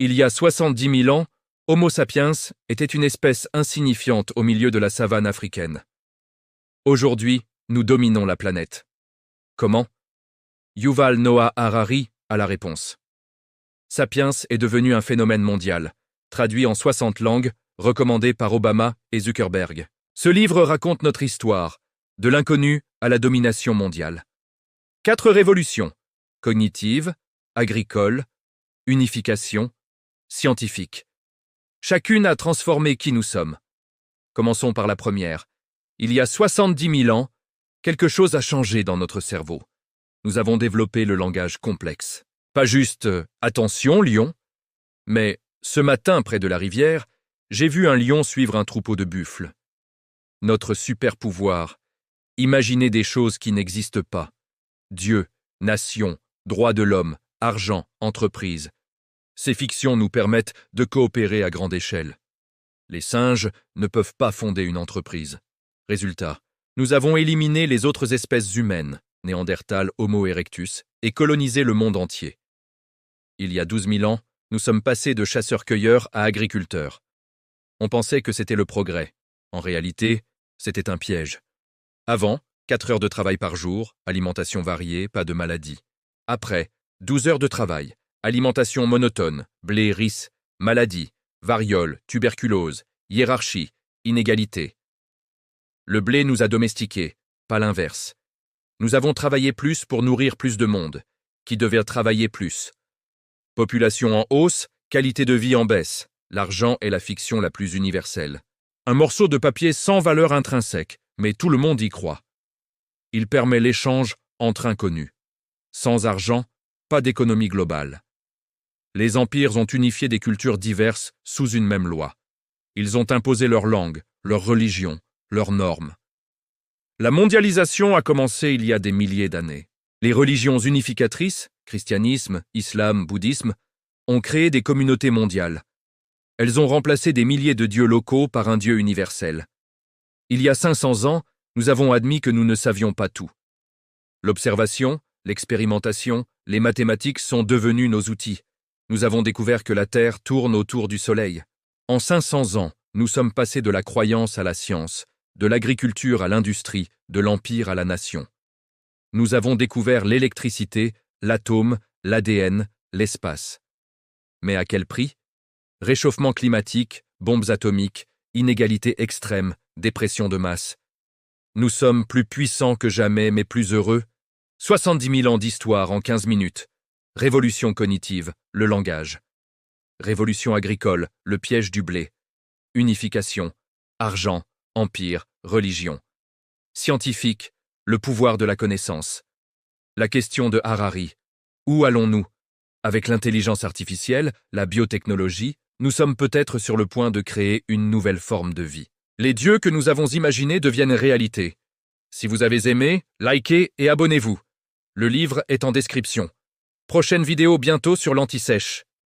Il y a 70 000 ans, Homo sapiens était une espèce insignifiante au milieu de la savane africaine. Aujourd'hui, nous dominons la planète. Comment? Yuval Noah Harari a la réponse. Sapiens est devenu un phénomène mondial, traduit en 60 langues, recommandé par Obama et Zuckerberg. Ce livre raconte notre histoire, de l'inconnu à la domination mondiale. 4 révolutions, cognitive, agricole, unification, scientifique. Chacune a transformé qui nous sommes. Commençons par la première. Il y a 70 000 ans, quelque chose a changé dans notre cerveau. Nous avons développé le langage complexe. Pas juste « Attention, lion », mais ce matin, près de la rivière, j'ai vu un lion suivre un troupeau de buffles. Notre super pouvoir, imaginer des choses qui n'existent pas. Dieu, nation, droits de l'homme, argent, entreprise. Ces fictions nous permettent de coopérer à grande échelle. Les singes ne peuvent pas fonder une entreprise. Résultat, nous avons éliminé les autres espèces humaines, Néandertal, Homo erectus, et colonisé le monde entier. Il y a 12 000 ans, nous sommes passés de chasseurs-cueilleurs à agriculteurs. On pensait que c'était le progrès. En réalité, c'était un piège. Avant, 4 heures de travail par jour, alimentation variée, pas de maladie. Après, 12 heures de travail, alimentation monotone, blé, riz, maladie, variole, tuberculose, hiérarchie, inégalité. Le blé nous a domestiqués, pas l'inverse. Nous avons travaillé plus pour nourrir plus de monde, qui devait travailler plus. Population en hausse, qualité de vie en baisse. L'argent est la fiction la plus universelle. Un morceau de papier sans valeur intrinsèque, mais tout le monde y croit. Il permet l'échange entre inconnus. Sans argent, pas d'économie globale. Les empires ont unifié des cultures diverses sous une même loi. Ils ont imposé leur langue, leur religion, leurs normes. La mondialisation a commencé il y a des milliers d'années. Les religions unificatrices, christianisme, islam, bouddhisme, ont créé des communautés mondiales. Elles ont remplacé des milliers de dieux locaux par un dieu universel. Il y a 500 ans, nous avons admis que nous ne savions pas tout. L'observation, l'expérimentation, les mathématiques sont devenus nos outils. Nous avons découvert que la Terre tourne autour du Soleil. En 500 ans, nous sommes passés de la croyance à la science, de l'agriculture à l'industrie, de l'empire à la nation. Nous avons découvert l'électricité, l'atome, l'ADN, l'espace. Mais à quel prix? Réchauffement climatique, bombes atomiques, inégalités extrêmes, dépression de masse. Nous sommes plus puissants que jamais, mais plus heureux. 70 000 ans d'histoire en 15 minutes. Révolution cognitive, le langage. Révolution agricole, le piège du blé. Unification, argent, empire, religion. Scientifique, le pouvoir de la connaissance. La question de Harari. Où allons-nous? Avec l'intelligence artificielle, la biotechnologie, nous sommes peut-être sur le point de créer une nouvelle forme de vie. Les dieux que nous avons imaginés deviennent réalité. Si vous avez aimé, likez et abonnez-vous. Le livre est en description. Prochaine vidéo bientôt sur l'anti-sèche.